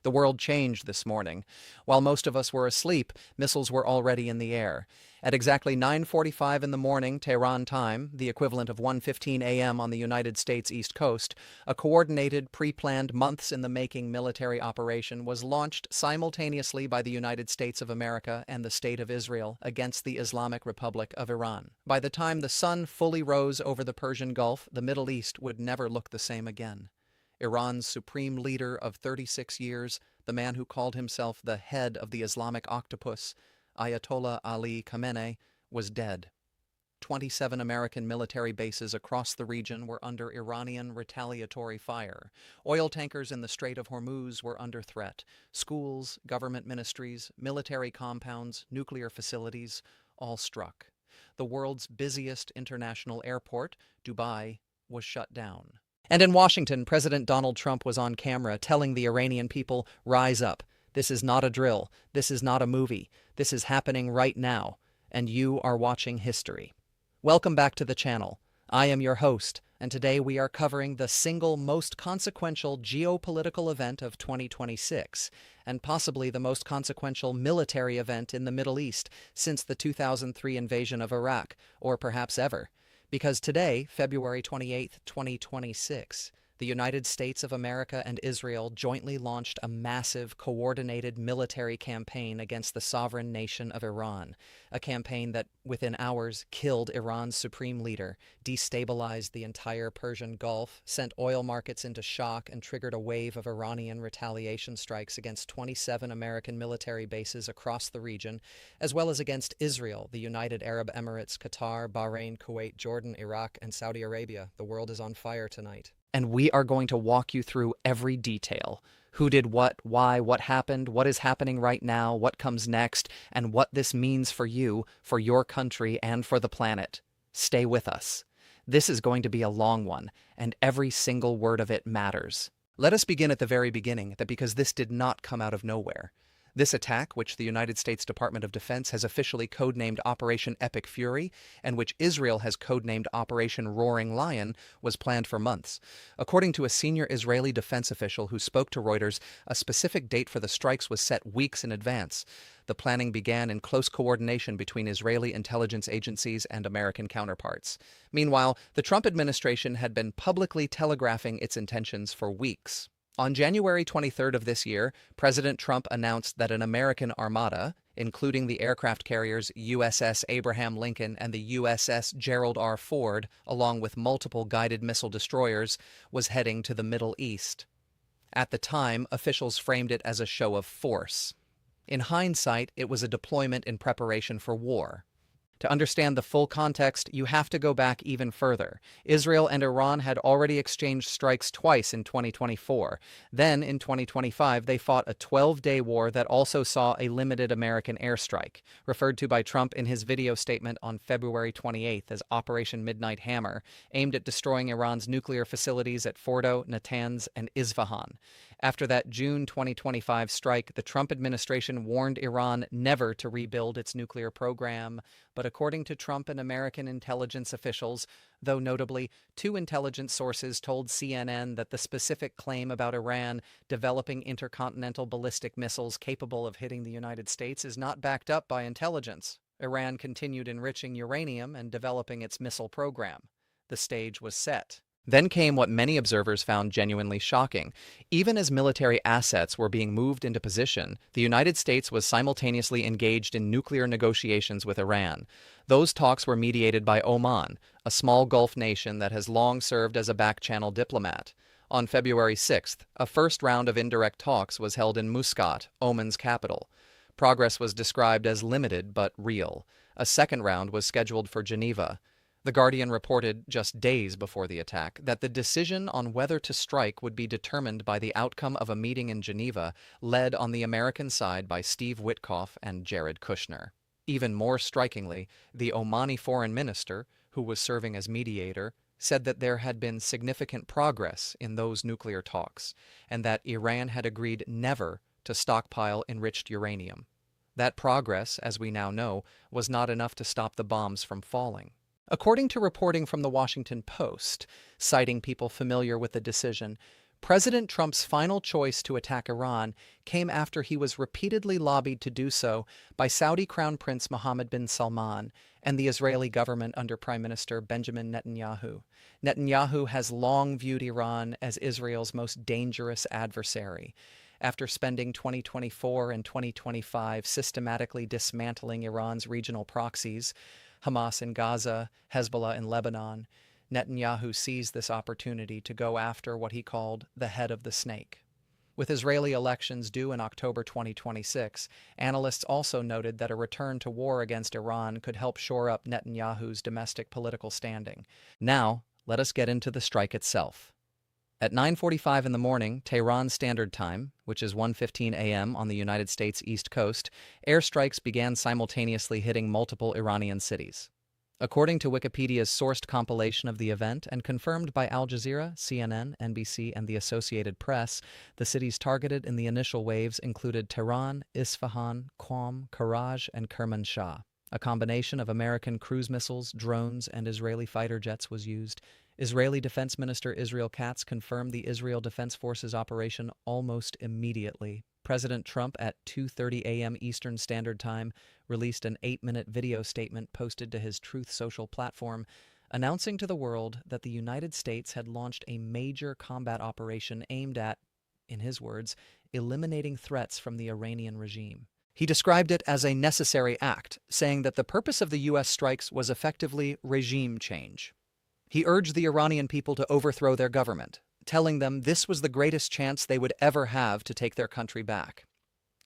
The world changed this morning. While most of us were asleep, missiles were already in the air. At exactly 9:45 in the morning, Tehran time, the equivalent of 1:15 a.m. on the United States East Coast, a coordinated, pre-planned, months-in-the-making military operation was launched simultaneously by the United States of America and the State of Israel against the Islamic Republic of Iran. By the time the sun fully rose over the Persian Gulf, the Middle East would never look the same again. Iran's supreme leader of 36 years, the man who called himself the head of the Islamic octopus, Ayatollah Ali Khamenei, was dead. 27 American military bases across the region were under Iranian retaliatory fire. Oil tankers in the Strait of Hormuz were under threat. Schools, government ministries, military compounds, nuclear facilities, all struck. The world's busiest international airport, Dubai, was shut down. And in Washington, President Donald Trump was on camera telling the Iranian people, "Rise up. This is not a drill. This is not a movie. This is happening right now, and you are watching history." Welcome back to the channel. I am your host, and today we are covering the single most consequential geopolitical event of 2026, and possibly the most consequential military event in the Middle East since the 2003 invasion of Iraq, or perhaps ever. Because today, February 28, 2026, the United States of America and Israel jointly launched a massive, coordinated military campaign against the sovereign nation of Iran, a campaign that, within hours, killed Iran's supreme leader, destabilized the entire Persian Gulf, sent oil markets into shock, and triggered a wave of Iranian retaliation strikes against 27 American military bases across the region, as well as against Israel, the United Arab Emirates, Qatar, Bahrain, Kuwait, Jordan, Iraq, and Saudi Arabia. The world is on fire tonight. And we are going to walk you through every detail. Who did what, why, what happened, what is happening right now, what comes next, and what this means for you, for your country, and for the planet. Stay with us. This is going to be a long one, and every single word of it matters. Let us begin at the very beginning, because this did not come out of nowhere. This attack, which the United States Department of Defense has officially codenamed Operation Epic Fury, and which Israel has codenamed Operation Roaring Lion, was planned for months. According to a senior Israeli defense official who spoke to Reuters, a specific date for the strikes was set weeks in advance. The planning began in close coordination between Israeli intelligence agencies and American counterparts. Meanwhile, the Trump administration had been publicly telegraphing its intentions for weeks. On January 23rd of this year, President Trump announced that an American armada, including the aircraft carriers USS Abraham Lincoln and the USS Gerald R. Ford, along with multiple guided missile destroyers, was heading to the Middle East. At the time, officials framed it as a show of force. In hindsight, it was a deployment in preparation for war. To understand the full context, you have to go back even further. Israel and Iran had already exchanged strikes twice in 2024. Then, in 2025, they fought a 12-day war that also saw a limited American airstrike, referred to by Trump in his video statement on February 28th as Operation Midnight Hammer, aimed at destroying Iran's nuclear facilities at Fordo, Natanz, and Isfahan. After that June 2025 strike, the Trump administration warned Iran never to rebuild its nuclear program. But according to Trump and American intelligence officials, though notably, two intelligence sources told CNN that the specific claim about Iran developing intercontinental ballistic missiles capable of hitting the United States is not backed up by intelligence. Iran continued enriching uranium and developing its missile program. The stage was set. Then came what many observers found genuinely shocking. Even as military assets were being moved into position, the United States was simultaneously engaged in nuclear negotiations with Iran. Those talks were mediated by Oman, a small Gulf nation that has long served as a back-channel diplomat. On February 6th, a first round of indirect talks was held in Muscat, Oman's capital. Progress was described as limited but real. A second round was scheduled for Geneva. The Guardian reported, just days before the attack, that the decision on whether to strike would be determined by the outcome of a meeting in Geneva, led on the American side by Steve Witkoff and Jared Kushner. Even more strikingly, the Omani foreign minister, who was serving as mediator, said that there had been significant progress in those nuclear talks, and that Iran had agreed never to stockpile enriched uranium. That progress, as we now know, was not enough to stop the bombs from falling. According to reporting from the Washington Post, citing people familiar with the decision, President Trump's final choice to attack Iran came after he was repeatedly lobbied to do so by Saudi Crown Prince Mohammed bin Salman and the Israeli government under Prime Minister Benjamin Netanyahu. Netanyahu has long viewed Iran as Israel's most dangerous adversary. After spending 2024 and 2025 systematically dismantling Iran's regional proxies, Hamas in Gaza, Hezbollah in Lebanon, Netanyahu seized this opportunity to go after what he called the head of the snake. With Israeli elections due in October 2026, analysts also noted that a return to war against Iran could help shore up Netanyahu's domestic political standing. Now, let us get into the strike itself. At 9:45 in the morning, Tehran Standard Time, which is 1:15 a.m. on the United States East Coast, airstrikes began simultaneously hitting multiple Iranian cities. According to Wikipedia's sourced compilation of the event and confirmed by Al Jazeera, CNN, NBC, and the Associated Press, the cities targeted in the initial waves included Tehran, Isfahan, Qom, Karaj, and Kermanshah. A combination of American cruise missiles, drones, and Israeli fighter jets was used. Israeli Defence Minister Israel Katz confirmed the Israel Defense Forces operation almost immediately. President Trump, at 2:30 a.m. Eastern Standard Time, released an 8-minute video statement posted to his Truth Social platform, announcing to the world that the United States had launched a major combat operation aimed at, in his words, eliminating threats from the Iranian regime. He described it as a necessary act, saying that the purpose of the U.S. strikes was effectively regime change. He urged the Iranian people to overthrow their government, telling them this was the greatest chance they would ever have to take their country back.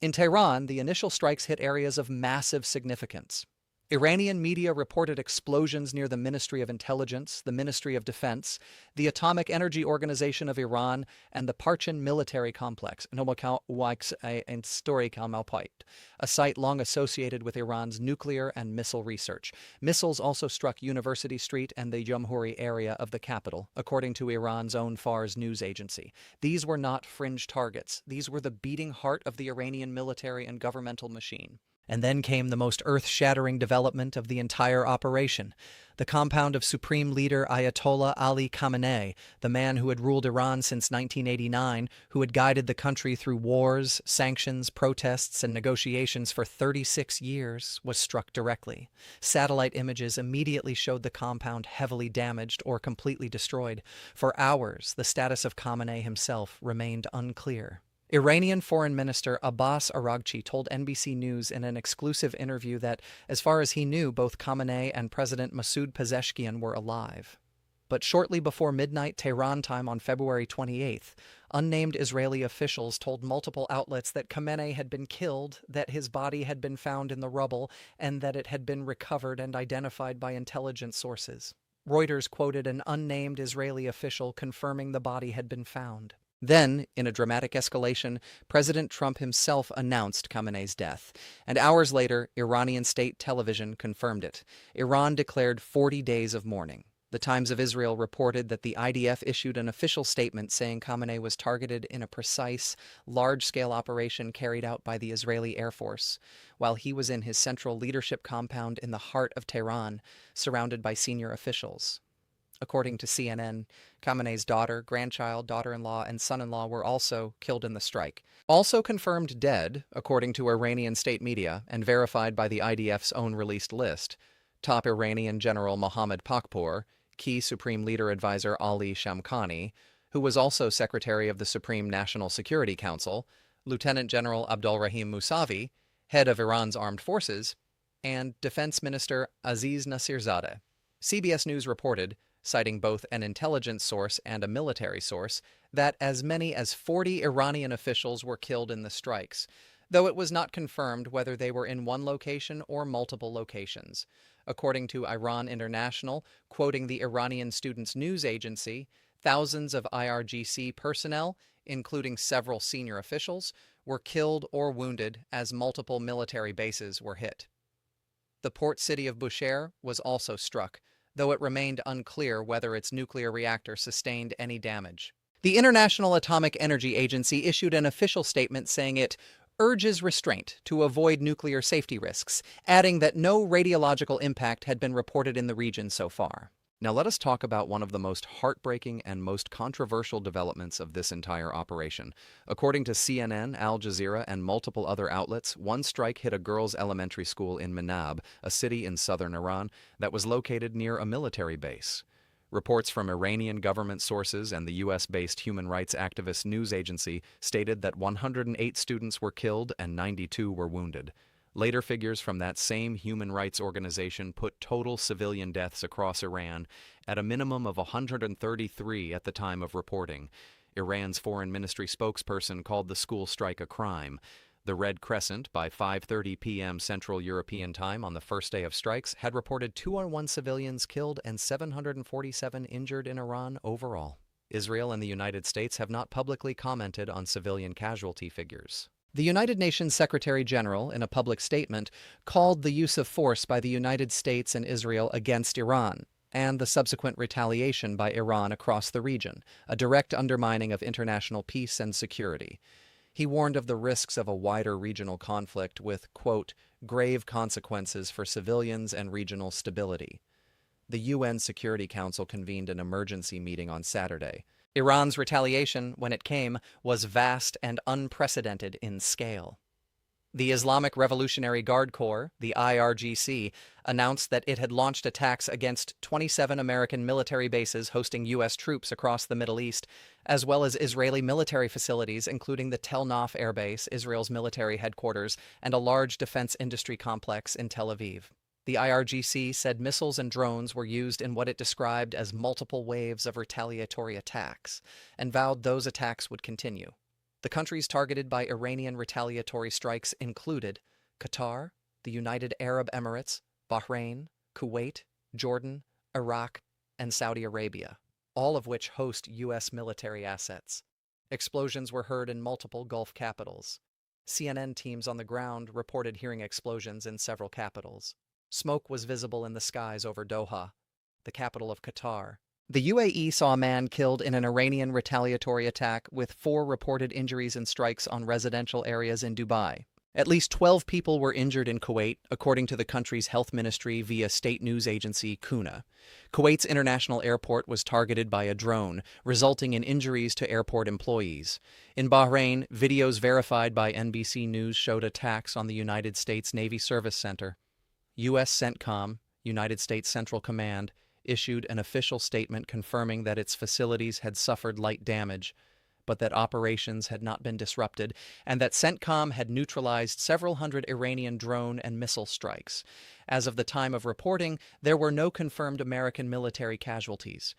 In Tehran, the initial strikes hit areas of massive significance. Iranian media reported explosions near the Ministry of Intelligence, the Ministry of Defense, the Atomic Energy Organization of Iran, and the Parchin military complex, a site long associated with Iran's nuclear and missile research. Missiles also struck University Street and the Jamhuri area of the capital, according to Iran's own Fars news agency. These were not fringe targets. These were the beating heart of the Iranian military and governmental machine. And then came the most earth-shattering development of the entire operation. The compound of Supreme Leader Ayatollah Ali Khamenei, the man who had ruled Iran since 1989, who had guided the country through wars, sanctions, protests, and negotiations for 36 years, was struck directly. Satellite images immediately showed the compound heavily damaged or completely destroyed. For hours, the status of Khamenei himself remained unclear. Iranian Foreign Minister Abbas Araghchi told NBC News in an exclusive interview that, as far as he knew, both Khamenei and President Masoud Pezeshkian were alive. But shortly before midnight Tehran time on February 28th, unnamed Israeli officials told multiple outlets that Khamenei had been killed, that his body had been found in the rubble, and that it had been recovered and identified by intelligence sources. Reuters quoted an unnamed Israeli official confirming the body had been found. Then, in a dramatic escalation, President Trump himself announced Khamenei's death, and hours later, Iranian state television confirmed it. Iran declared 40 days of mourning. The Times of Israel reported that the IDF issued an official statement saying Khamenei was targeted in a precise, large-scale operation carried out by the Israeli Air Force, while he was in his central leadership compound in the heart of Tehran, surrounded by senior officials. According to CNN, Khamenei's daughter, grandchild, daughter-in-law, and son-in-law were also killed in the strike. Also confirmed dead, according to Iranian state media, and verified by the IDF's own released list, top Iranian General Mohammad Pakpour, key Supreme Leader Advisor Ali Shamkhani, who was also Secretary of the Supreme National Security Council, Lieutenant General Abdolrahim Mousavi, head of Iran's armed forces, and Defence Minister Aziz Nasirzadeh. CBS News reported, citing both an intelligence source and a military source, that as many as 40 Iranian officials were killed in the strikes, though it was not confirmed whether they were in one location or multiple locations. According to Iran International, quoting the Iranian Students' News Agency, thousands of IRGC personnel, including several senior officials, were killed or wounded as multiple military bases were hit. The port city of Bushehr was also struck, though it remained unclear whether its nuclear reactor sustained any damage. The International Atomic Energy Agency issued an official statement saying it urges restraint to avoid nuclear safety risks, adding that no radiological impact had been reported in the region so far. Now let us talk about one of the most heartbreaking and most controversial developments of this entire operation. According to CNN, Al Jazeera, and multiple other outlets, one strike hit a girls' elementary school in Manab, a city in southern Iran that was located near a military base. Reports from Iranian government sources and the US-based human rights activist news agency stated that 108 students were killed and 92 were wounded. Later figures from that same human rights organization put total civilian deaths across Iran at a minimum of 133 at the time of reporting. Iran's foreign ministry spokesperson called the school strike a crime. The Red Crescent, by 5:30 p.m. Central European Time on the first day of strikes, had reported 201 civilians killed and 747 injured in Iran overall. Israel and the United States have not publicly commented on civilian casualty figures. The United Nations Secretary General, in a public statement, called the use of force by the United States and Israel against Iran, and the subsequent retaliation by Iran across the region, a direct undermining of international peace and security. He warned of the risks of a wider regional conflict with, quote, grave consequences for civilians and regional stability. The UN Security Council convened an emergency meeting on Saturday. Iran's retaliation, when it came, was vast and unprecedented in scale. The Islamic Revolutionary Guard Corps, the IRGC, announced that it had launched attacks against 27 American military bases hosting U.S. troops across the Middle East, as well as Israeli military facilities, including the Tel Naf Air Base, Israel's military headquarters, and a large defense industry complex in Tel Aviv. The IRGC said missiles and drones were used in what it described as multiple waves of retaliatory attacks, and vowed those attacks would continue. The countries targeted by Iranian retaliatory strikes included Qatar, the United Arab Emirates, Bahrain, Kuwait, Jordan, Iraq, and Saudi Arabia, all of which host U.S. military assets. Explosions were heard in multiple Gulf capitals. CNN teams on the ground reported hearing explosions in several capitals. Smoke was visible in the skies over Doha, the capital of Qatar. The UAE saw a man killed in an Iranian retaliatory attack, with 4 reported injuries and strikes on residential areas in Dubai. At least 12 people were injured in Kuwait, according to the country's health ministry via state news agency Kuna. Kuwait's international airport was targeted by a drone, resulting in injuries to airport employees. In Bahrain, videos verified by NBC News showed attacks on the United States Navy Service Center. US CENTCOM, United States Central Command, issued an official statement confirming that its facilities had suffered light damage, but that operations had not been disrupted, and that CENTCOM had neutralized several hundred Iranian drone and missile strikes. As of the time of reporting, there were no confirmed American military casualties.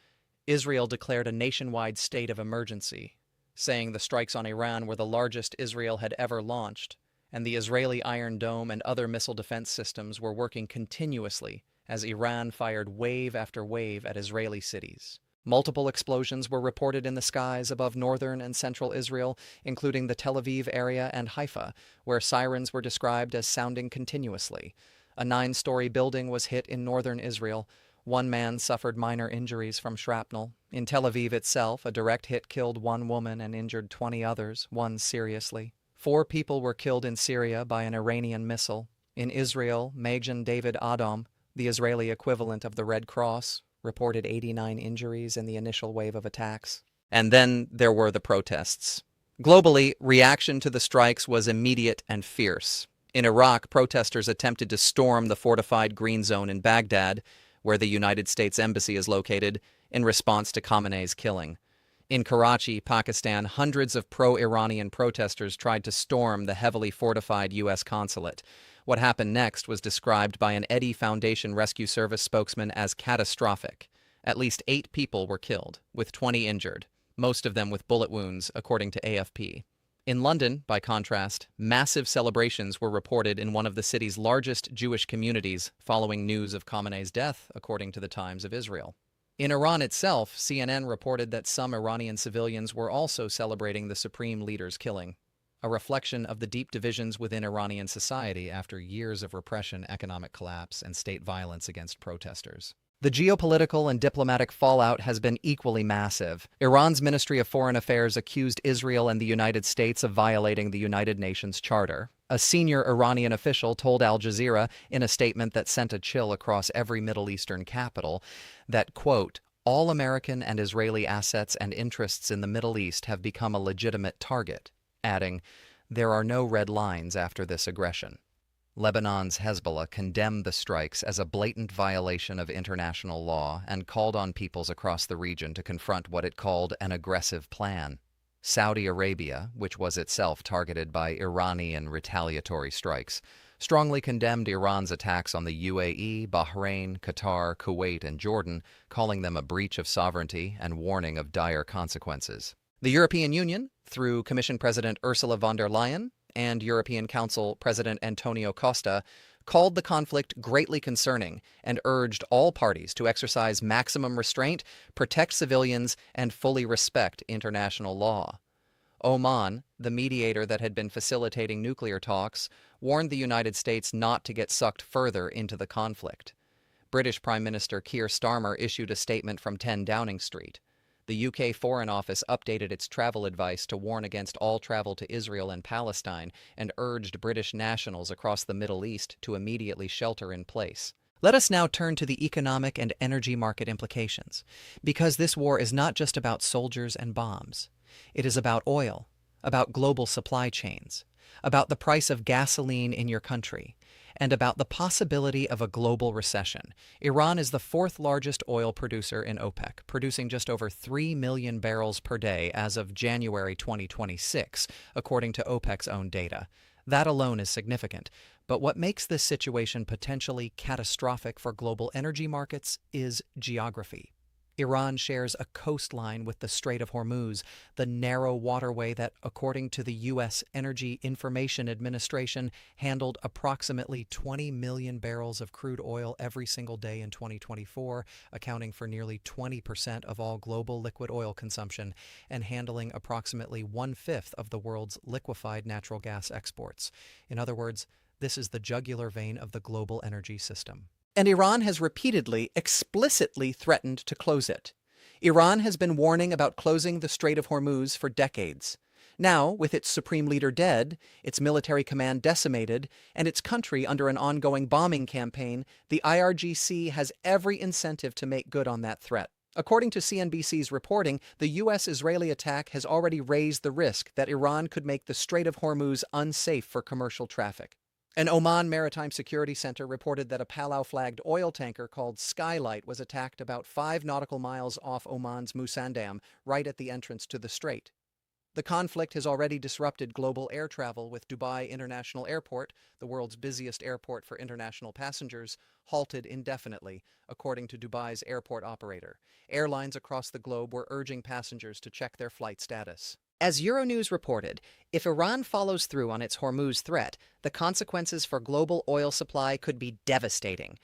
Israel declared a nationwide state of emergency, saying the strikes on Iran were the largest Israel had ever launched, and the Israeli Iron Dome and other missile defense systems were working continuously as Iran fired wave after wave at Israeli cities. Multiple explosions were reported in the skies above northern and central Israel, including the Tel Aviv area and Haifa, where sirens were described as sounding continuously. A 9-story building was hit in northern Israel. 1 man suffered minor injuries from shrapnel. In Tel Aviv itself, a direct hit killed 1 woman and injured 20 others, 1 seriously. 4 people were killed in Syria by an Iranian missile. In Israel, Magen David Adom, the Israeli equivalent of the Red Cross, reported 89 injuries in the initial wave of attacks. And then there were the protests. Globally, reaction to the strikes was immediate and fierce. In Iraq, protesters attempted to storm the fortified Green Zone in Baghdad, where the United States Embassy is located, in response to Khamenei's killing. In Karachi, Pakistan, hundreds of pro-Iranian protesters tried to storm the heavily fortified U.S. consulate. What happened next was described by an Eddy Foundation Rescue Service spokesman as catastrophic. At least 8 people were killed, with 20 injured, most of them with bullet wounds, according to AFP. In London, by contrast, massive celebrations were reported in one of the city's largest Jewish communities following news of Khamenei's death, according to the Times of Israel. In Iran itself, CNN reported that some Iranian civilians were also celebrating the supreme leader's killing, a reflection of the deep divisions within Iranian society after years of repression, economic collapse, and state violence against protesters. The geopolitical and diplomatic fallout has been equally massive. Iran's Ministry of Foreign Affairs accused Israel and the United States of violating the United Nations Charter. A senior Iranian official told Al Jazeera in a statement that sent a chill across every Middle Eastern capital that, quote, all American and Israeli assets and interests in the Middle East have become a legitimate target, adding, there are no red lines after this aggression. Lebanon's Hezbollah condemned the strikes as a blatant violation of international law and called on peoples across the region to confront what it called an aggressive plan. Saudi Arabia, which was itself targeted by Iranian retaliatory strikes, strongly condemned Iran's attacks on the UAE, Bahrain, Qatar, Kuwait, and Jordan, calling them a breach of sovereignty and warning of dire consequences. The European Union, through Commission President Ursula von der Leyen and European Council President Antonio Costa, called the conflict greatly concerning and urged all parties to exercise maximum restraint, protect civilians, and fully respect international law. Oman, the mediator that had been facilitating nuclear talks, warned the United States not to get sucked further into the conflict. British Prime Minister Keir Starmer issued a statement from 10 Downing Street. The UK Foreign Office updated its travel advice to warn against all travel to Israel and Palestine and urged British nationals across the Middle East to immediately shelter in place. Let us now turn to the economic and energy market implications, because this war is not just about soldiers and bombs. It is about oil, about global supply chains, about the price of gasoline in your country, and about the possibility of a global recession. Iran is the fourth largest oil producer in OPEC, producing just over 3 million barrels per day as of January 2026, according to OPEC's own data. That alone is significant, but what makes this situation potentially catastrophic for global energy markets is geography. Iran shares a coastline with the Strait of Hormuz, the narrow waterway that, according to the US Energy Information Administration, handled approximately 20 million barrels of crude oil every single day in 2024, accounting for nearly 20% of all global liquid oil consumption and handling approximately 1/5 of the world's liquefied natural gas exports. In other words, this is the jugular vein of the global energy system. And Iran has repeatedly, explicitly threatened to close it. Iran has been warning about closing the Strait of Hormuz for decades. Now, with its supreme leader dead, its military command decimated, and its country under an ongoing bombing campaign, the IRGC has every incentive to make good on that threat. According to CNBC's reporting, the US-Israeli attack has already raised the risk that Iran could make the Strait of Hormuz unsafe for commercial traffic. An Oman Maritime Security Center reported that a Palau-flagged oil tanker called Skylight was attacked about 5 nautical miles off Oman's Musandam, right at the entrance to the strait. The conflict has already disrupted global air travel, with Dubai International Airport, the world's busiest airport for international passengers, halted indefinitely, according to Dubai's airport operator. Airlines across the globe were urging passengers to check their flight status. As Euronews reported, if Iran follows through on its Hormuz threat, the consequences for global oil supply could be devastating.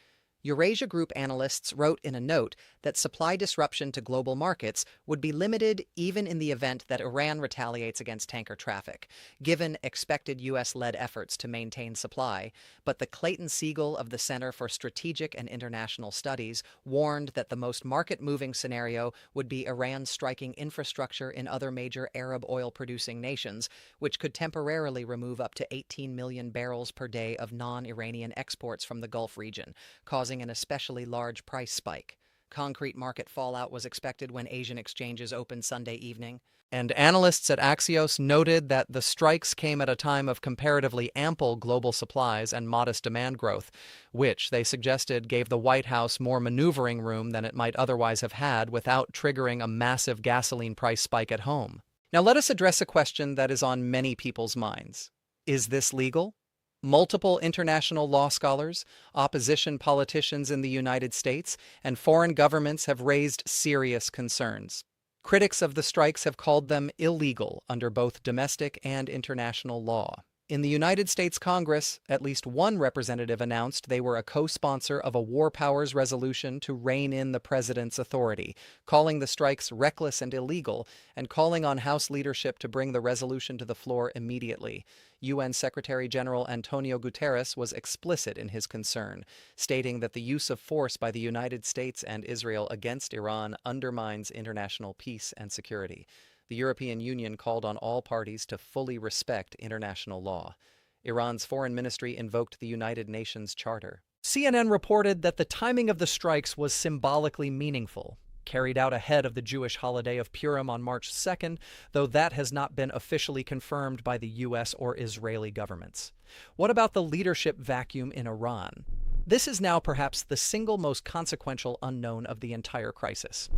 Eurasia Group analysts wrote in a note that supply disruption to global markets would be limited even in the event that Iran retaliates against tanker traffic, given expected U.S.-led efforts to maintain supply. But the Clayton Siegel of the Center for Strategic and International Studies warned that the most market-moving scenario would be Iran striking infrastructure in other major Arab oil-producing nations, which could temporarily remove up to 18 million barrels per day of non-Iranian exports from the Gulf region, causing an especially large price spike. Concrete market fallout was expected when Asian exchanges opened Sunday evening. And analysts at Axios noted that the strikes came at a time of comparatively ample global supplies and modest demand growth, which, they suggested, gave the White House more maneuvering room than it might otherwise have had without triggering a massive gasoline price spike at home. Now let us address a question that is on many people's minds. Is this legal? Multiple international law scholars, opposition politicians in the United States, and foreign governments have raised serious concerns. Critics of the strikes have called them illegal under both domestic and international law. In the United States Congress, at least one representative announced they were a co-sponsor of a war powers resolution to rein in the president's authority, calling the strikes reckless and illegal, and calling on House leadership to bring the resolution to the floor immediately. UN Secretary General Antonio Guterres was explicit in his concern, stating that the use of force by the United States and Israel against Iran undermines international peace and security. The European Union called on all parties to fully respect international law. Iran's foreign ministry invoked the United Nations Charter. CNN reported that the timing of the strikes was symbolically meaningful, carried out ahead of the Jewish holiday of Purim on March 2nd, though that has not been officially confirmed by the US or Israeli governments. What about the leadership vacuum in Iran? This is now perhaps the single most consequential unknown of the entire crisis.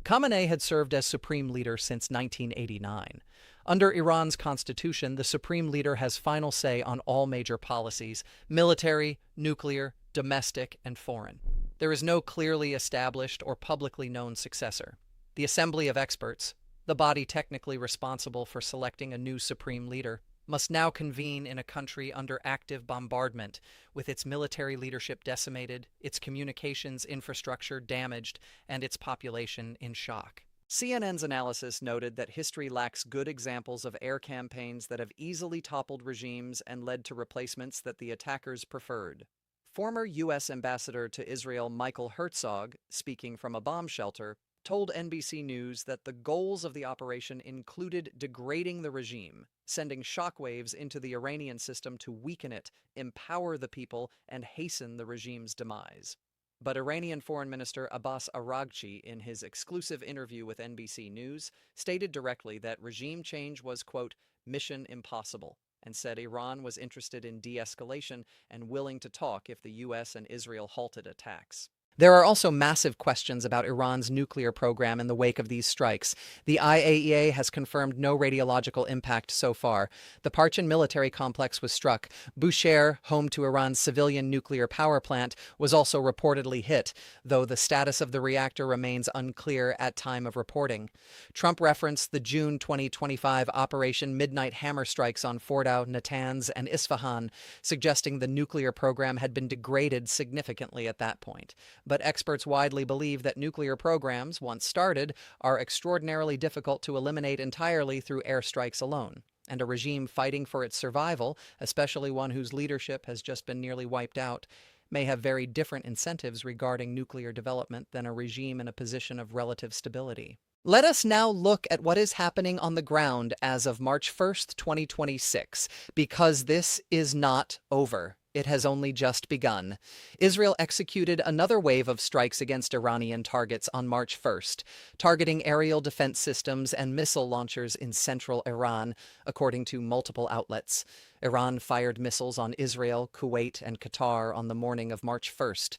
Khamenei had served as supreme leader since 1989. Under Iran's constitution, the supreme leader has final say on all major policies: military, nuclear, domestic, and foreign. There is no clearly established or publicly known successor. The Assembly of Experts, the body technically responsible for selecting a new supreme leader, must now convene in a country under active bombardment, with its military leadership decimated, its communications infrastructure damaged, and its population in shock. CNN's analysis noted that history lacks good examples of air campaigns that have easily toppled regimes and led to replacements that the attackers preferred. Former U.S. Ambassador to Israel Michael Herzog, speaking from a bomb shelter, told NBC News that the goals of the operation included degrading the regime, sending shockwaves into the Iranian system to weaken it, empower the people, and hasten the regime's demise. But Iranian Foreign Minister Abbas Araghchi, in his exclusive interview with NBC News, stated directly that regime change was, quote, mission impossible, and said Iran was interested in de-escalation and willing to talk if the U.S. and Israel halted attacks. There are also massive questions about Iran's nuclear program in the wake of these strikes. The IAEA has confirmed no radiological impact so far. The Parchin military complex was struck. Bushehr, home to Iran's civilian nuclear power plant, was also reportedly hit, though the status of the reactor remains unclear at time of reporting. Trump referenced the June 2025 Operation Midnight Hammer strikes on Fordow, Natanz, and Isfahan, suggesting the nuclear program had been degraded significantly at that point. But experts widely believe that nuclear programs, once started, are extraordinarily difficult to eliminate entirely through airstrikes alone. And a regime fighting for its survival, especially one whose leadership has just been nearly wiped out, may have very different incentives regarding nuclear development than a regime in a position of relative stability. Let us now look at what is happening on the ground as of March 1st, 2026, because this is not over. It has only just begun. Israel executed another wave of strikes against Iranian targets on March 1st, targeting aerial defense systems and missile launchers in central Iran, according to multiple outlets. Iran fired missiles on Israel, Kuwait, and Qatar on the morning of March 1st.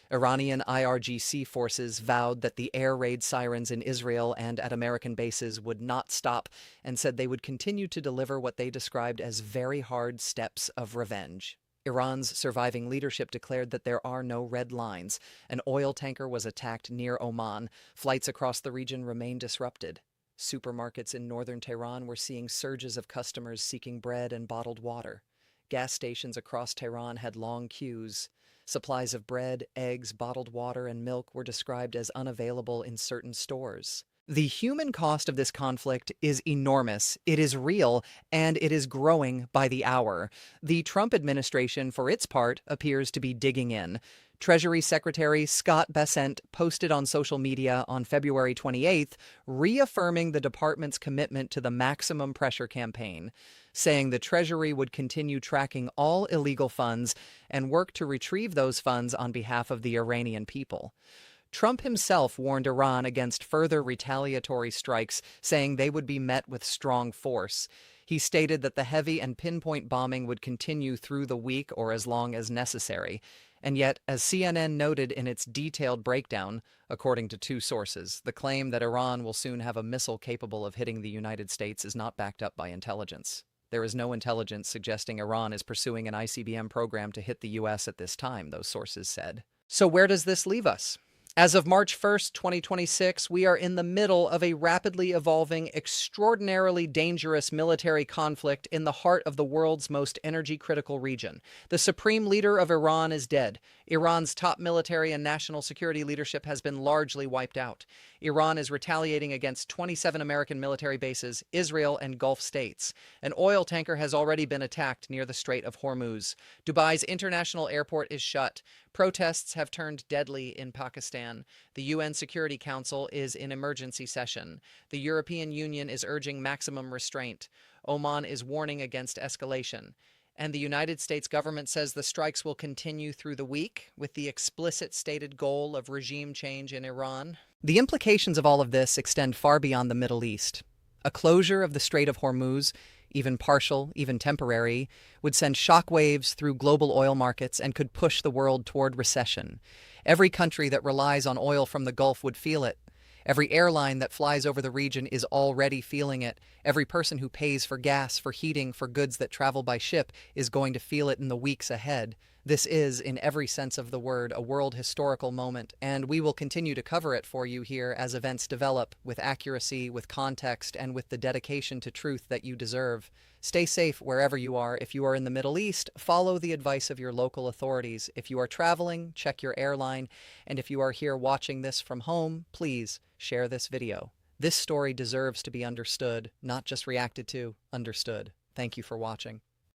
Iranian IRGC forces vowed that the air raid sirens in Israel and at American bases would not stop, and said they would continue to deliver what they described as very hard steps of revenge. Iran's surviving leadership declared that there are no red lines. An oil tanker was attacked near Oman. Flights across the region remain disrupted. Supermarkets in northern Tehran were seeing surges of customers seeking bread and bottled water. Gas stations across Tehran had long queues. Supplies of bread, eggs, bottled water, and milk were described as unavailable in certain stores. The human cost of this conflict is enormous, it is real, and it is growing by the hour. The Trump administration, for its part, appears to be digging in. Treasury Secretary Scott Bessent posted on social media on February 28th, reaffirming the department's commitment to the maximum pressure campaign, saying the Treasury would continue tracking all illegal funds and work to retrieve those funds on behalf of the Iranian people. Trump himself warned Iran against further retaliatory strikes, saying they would be met with strong force. He stated that the heavy and pinpoint bombing would continue through the week or as long as necessary. And yet, as CNN noted in its detailed breakdown, according to two sources, the claim that Iran will soon have a missile capable of hitting the United States is not backed up by intelligence. There is no intelligence suggesting Iran is pursuing an ICBM program to hit the U.S. at this time, those sources said. So where does this leave us? As of March 1st, 2026, we are in the middle of a rapidly evolving, extraordinarily dangerous military conflict in the heart of the world's most energy-critical region. The supreme leader of Iran is dead. Iran's top military and national security leadership has been largely wiped out. Iran is retaliating against 27 American military bases, Israel, and Gulf states. An oil tanker has already been attacked near the Strait of Hormuz. Dubai's international airport is shut. Protests have turned deadly in Pakistan. The UN Security Council is in emergency session. The European Union is urging maximum restraint. Oman is warning against escalation. And the United States government says the strikes will continue through the week, with the explicit stated goal of regime change in Iran. The implications of all of this extend far beyond the Middle East. A closure of the Strait of Hormuz, even partial, even temporary, would send shockwaves through global oil markets and could push the world toward recession. Every country that relies on oil from the Gulf would feel it. Every airline that flies over the region is already feeling it. Every person who pays for gas, for heating, for goods that travel by ship is going to feel it in the weeks ahead. This is, in every sense of the word, a world historical moment, and we will continue to cover it for you here as events develop, with accuracy, with context, and with the dedication to truth that you deserve. Stay safe wherever you are. If you are in the Middle East, follow the advice of your local authorities. If you are traveling, check your airline. And if you are here watching this from home, please share this video. This story deserves to be understood, not just reacted to, understood. Thank you for watching.